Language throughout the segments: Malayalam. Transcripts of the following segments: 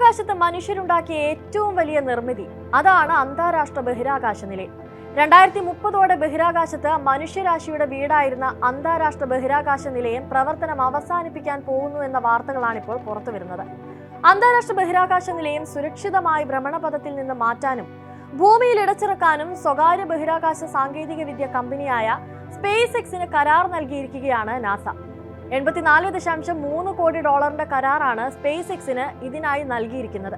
ബഹിരാകാശത്ത് മനുഷ്യരുണ്ടാക്കിയ ഏറ്റവും വലിയ നിർമ്മിതി അതാണ് അന്താരാഷ്ട്ര ബഹിരാകാശ നിലയം. 2030 ബഹിരാകാശത്ത് മനുഷ്യരാശിയുടെ വീടായിരുന്ന അന്താരാഷ്ട്ര ബഹിരാകാശ നിലയം പ്രവർത്തനം അവസാനിപ്പിക്കാൻ പോകുന്നു എന്ന വാർത്തകളാണിപ്പോൾ പുറത്തുവരുന്നത്. അന്താരാഷ്ട്ര ബഹിരാകാശ നിലയം സുരക്ഷിതമായി ഭ്രമണപഥത്തിൽ നിന്ന് മാറ്റാനും ഭൂമിയിൽ ഇടച്ചിറക്കാനും സ്വകാര്യ ബഹിരാകാശ സാങ്കേതിക വിദ്യ കമ്പനിയായ സ്പേസ് എക്സിന് കരാർ നൽകിയിരിക്കുകയാണ് നാസ. $84.3 കോടി കരാറാണ് സ്പേസ് എക്സിന് ഇതിനായി നൽകിയിരിക്കുന്നത്.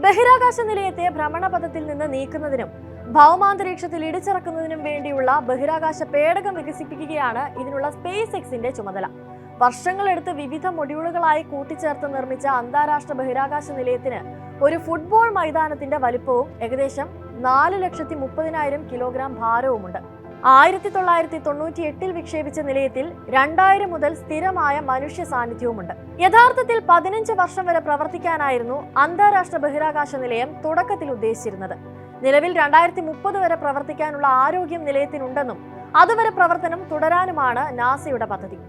ബഹിരാകാശ നിലയത്തെ ഭ്രമണപഥത്തിൽ നിന്ന് നീക്കുന്നതിനും ഭൗമാന്തരീക്ഷത്തിൽ ഇടിച്ചിറക്കുന്നതിനും വേണ്ടിയുള്ള ബഹിരാകാശ പേടകം വികസിപ്പിക്കുകയാണ് ഇതിനുള്ള സ്പേസ് എക്സിന്റെ ചുമതല. വർഷങ്ങളെടുത്ത് വിവിധ മൊഡ്യൂളുകളായി കൂട്ടിച്ചേർത്ത് നിർമ്മിച്ച അന്താരാഷ്ട്ര ബഹിരാകാശ നിലയത്തിന് ഒരു ഫുട്ബോൾ മൈതാനത്തിന്റെ വലിപ്പവും ഏകദേശം 4,30,000 കിലോഗ്രാം ഭാരവുമുണ്ട്. 1998 വിക്ഷേപിച്ച നിലയത്തിൽ 2000 മുതൽ സ്ഥിരമായ മനുഷ്യ സാന്നിധ്യവുമുണ്ട്. യഥാർത്ഥത്തിൽ 15 വർഷം വരെ പ്രവർത്തിക്കാനായിരുന്നു അന്താരാഷ്ട്ര ബഹിരാകാശ നിലയം തുടക്കത്തിൽ ഉദ്ദേശിച്ചിരുന്നത്. നിലവിൽ 2030 വരെ പ്രവർത്തിക്കാനുള്ള ആരോഗ്യം നിലയത്തിനുണ്ടെന്നും അതുവരെ പ്രവർത്തനം തുടരാനുമാണ് നാസയുടെ പദ്ധതി.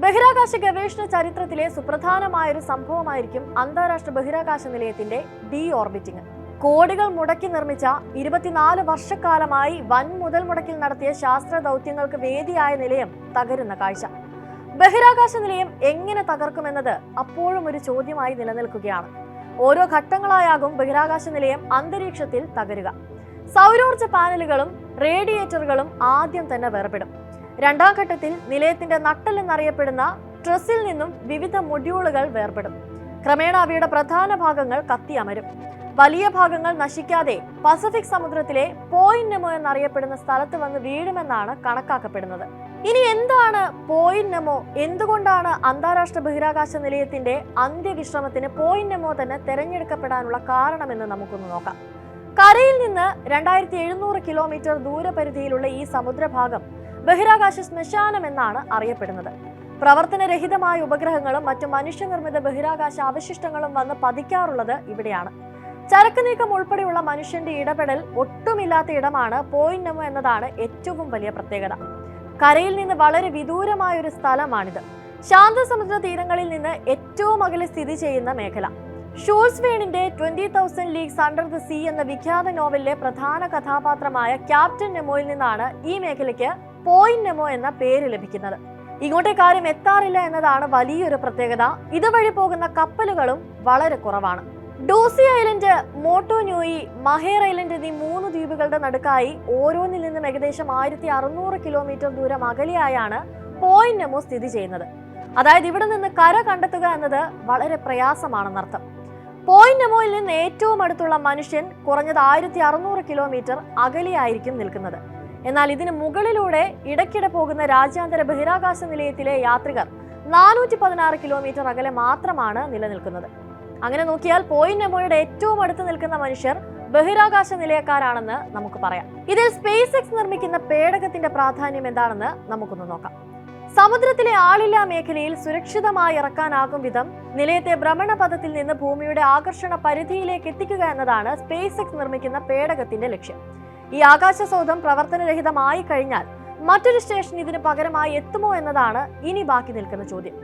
ബഹിരാകാശ ഗവേഷണ ചരിത്രത്തിലെ സുപ്രധാനമായൊരു സംഭവമായിരിക്കും അന്താരാഷ്ട്ര ബഹിരാകാശ നിലയത്തിന്റെ ഡി ഓർബിറ്റിംഗ്. കോടികൾ മുടക്കി നിർമ്മിച്ച 24 വർഷക്കാലമായി വൻ മുതൽ മുടക്കിൽ നടത്തിയ ശാസ്ത്ര ദൗത്യങ്ങൾക്ക് വേദിയായ നിലയം തകരുന്ന കാഴ്ച. ബഹിരാകാശ നിലയം എങ്ങനെ തകർക്കുമെന്നത് അപ്പോഴും ഒരു ചോദ്യമായി നിലനിൽക്കുകയാണ്. ഓരോ ഘട്ടങ്ങളായാകും ബഹിരാകാശ നിലയം അന്തരീക്ഷത്തിൽ തകരുക. സൗരോർജ്ജ പാനലുകളും റേഡിയേറ്ററുകളും ആദ്യം തന്നെ വേർപെടും. രണ്ടാം ഘട്ടത്തിൽ നിലയത്തിന്റെ നട്ടൽ എന്നറിയപ്പെടുന്ന ട്രസിൽ നിന്നും വിവിധ മൊഡ്യൂളുകൾ വേർപെടും. ക്രമേണ അവയുടെ പ്രധാന ഭാഗങ്ങൾ കത്തിയമരും. വലിയ ഭാഗങ്ങൾ നശിക്കാതെ പസഫിക് സമുദ്രത്തിലെ പോയിന്റ് നെമോ എന്നറിയപ്പെടുന്ന സ്ഥലത്ത് വന്ന് വീഴുമെന്നാണ് കണക്കാക്കപ്പെടുന്നത്. ഇനി എന്താണ് പോയിന്റ് നെമോ? എന്തുകൊണ്ടാണ് അന്താരാഷ്ട്ര ബഹിരാകാശ നിലയത്തിന്റെ അന്ത്യവിശ്രമത്തിന് പോയിന്റ് നെമോ തന്നെ തെരഞ്ഞെടുക്കപ്പെടാനുള്ള കാരണമെന്ന് നമുക്കൊന്ന് നോക്കാം. കരയിൽ നിന്ന് 2700 കിലോമീറ്റർ ദൂരപരിധിയിലുള്ള ഈ സമുദ്രഭാഗം ബഹിരാകാശ ശ്മശാനം എന്നാണ് അറിയപ്പെടുന്നത്. പ്രവർത്തനരഹിതമായ ഉപഗ്രഹങ്ങളും മറ്റു മനുഷ്യനിർമ്മിത ബഹിരാകാശ അവശിഷ്ടങ്ങളും വന്ന് പതിക്കാറുള്ളത് ഇവിടെയാണ്. ചരക്ക് നീക്കം ഉൾപ്പെടെയുള്ള മനുഷ്യന്റെ ഇടപെടൽ ഒട്ടുമില്ലാത്ത ഇടമാണ് പോയിന്റ് നെമോ എന്നതാണ് ഏറ്റവും വലിയ പ്രത്യേകത. കരയിൽ നിന്ന് വളരെ വിദൂരമായ ഒരു സ്ഥലമാണിത്. ശാന്തസമുദ്ര തീരങ്ങളിൽ നിന്ന് ഏറ്റവും അകലെ സ്ഥിതി ചെയ്യുന്ന മേഖല. ഷൂൾസ് വേണിന്റെ 20,000 ലീഗ്സ് അണ്ടർ ദ സീ എന്ന വിഖ്യാത നോവലിലെ പ്രധാന കഥാപാത്രമായ ക്യാപ്റ്റൻ നെമോയിൽ നിന്നാണ് ഈ മേഖലയ്ക്ക് പോയിന്റ് നെമോ എന്ന പേര് ലഭിക്കുന്നത്. ഇങ്ങോട്ടേക്ക് ആരും എത്താറില്ല എന്നതാണ് വലിയൊരു പ്രത്യേകത. ഇതുവഴി പോകുന്ന കപ്പലുകളും വളരെ കുറവാണ്. Ducie Island, Motu Nui, Maher Island എന്നീ 3 ദ്വീപുകളുടെ നടുക്കായി ഓരോന്നിൽ നിന്നും ഏകദേശം 1600 കിലോമീറ്റർ ദൂരം അകലെയായാണ് പോയിന്റ് നെമോ സ്ഥിതി ചെയ്യുന്നത്. അതായത് ഇവിടെ നിന്ന് കര കണ്ടെത്തുക എന്നത് വളരെ പ്രയാസമാണെന്നർത്ഥം. പോയിന്റ് നെമോയിൽ നിന്ന് ഏറ്റവും അടുത്തുള്ള മനുഷ്യൻ കുറഞ്ഞത് 1600 കിലോമീറ്റർ അകലെയായിരിക്കും നിൽക്കുന്നത്. എന്നാൽ ഇതിന് മുകളിലൂടെ ഇടയ്ക്കിടെ പോകുന്ന രാജ്യാന്തര ബഹിരാകാശ നിലയത്തിലെ യാത്രികർ 416 കിലോമീറ്റർ അകലെ മാത്രമാണ് നിലനിൽക്കുന്നത്. അങ്ങനെ നോക്കിയാൽ പോയിന്റ് നെമോയുടെ ഏറ്റവും അടുത്ത് നിൽക്കുന്ന മനുഷ്യർ ബഹിരാകാശ നിലയക്കാരാണെന്ന് നമുക്ക് പറയാം. ഇതിൽ സ്പേസ് എക്സ് നിർമ്മിക്കുന്ന പേടകത്തിന്റെ പ്രാധാന്യം എന്താണെന്ന് നമുക്കൊന്ന് നോക്കാം. സമുദ്രത്തിലെ ആളില്ലാ മേഖലയിൽ സുരക്ഷിതമായി ഇറക്കാനാകും വിധം നിലയത്തെ ഭ്രമണപഥത്തിൽ നിന്ന് ഭൂമിയുടെ ആകർഷണ പരിധിയിലേക്ക് എത്തിക്കുക എന്നതാണ് സ്പേസ് എക്സ് നിർമ്മിക്കുന്ന പേടകത്തിന്റെ ലക്ഷ്യം. ഈ ആകാശസൗധം പ്രവർത്തനരഹിതമായി കഴിഞ്ഞാൽ മറ്റൊരു സ്റ്റേഷൻ ഇതിന് പകരമായി എത്തുമോ എന്നതാണ് ഇനി ബാക്കി നിൽക്കുന്ന ചോദ്യം.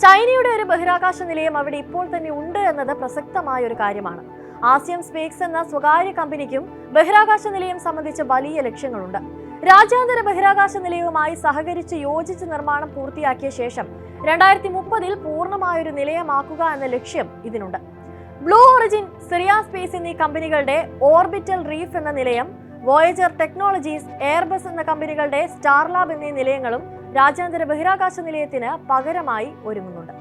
ചൈനയുടെ ഒരു ബഹിരാകാശ നിലയം അവിടെ ഇപ്പോൾ തന്നെ ഉണ്ട് എന്നത് പ്രസക്തമായ ഒരു കാര്യമാണ്. ആസിയം സ്പേസ് എന്ന സ്വകാര്യ കമ്പനിക്കും ബഹിരാകാശ നിലയം സംബന്ധിച്ച് വലിയ ലക്ഷ്യങ്ങളുണ്ട്. രാജ്യാന്തര ബഹിരാകാശ നിലയവുമായി സഹകരിച്ച് യോജിച്ച് നിർമ്മാണം പൂർത്തിയാക്കിയ ശേഷം 2030 പൂർണ്ണമായൊരു നിലയമാക്കുക എന്ന ലക്ഷ്യം ഇതിനുണ്ട്. ബ്ലൂ ഒറിജിൻ, സിറിയ സ്പേസ് എന്നീ കമ്പനികളുടെ ഓർബിറ്റൽ റീഫ് എന്ന നിലയം, വോയേജർ ടെക്നോളജീസ്, എയർബസ് എന്ന കമ്പനികളുടെ സ്റ്റാർലാബ് എന്നീ നിലയങ്ങളും രാജ്യാന്തര ബഹിരാകാശ നിലയത്തിന് പകരമായി ഒരുങ്ങുന്നുണ്ട്.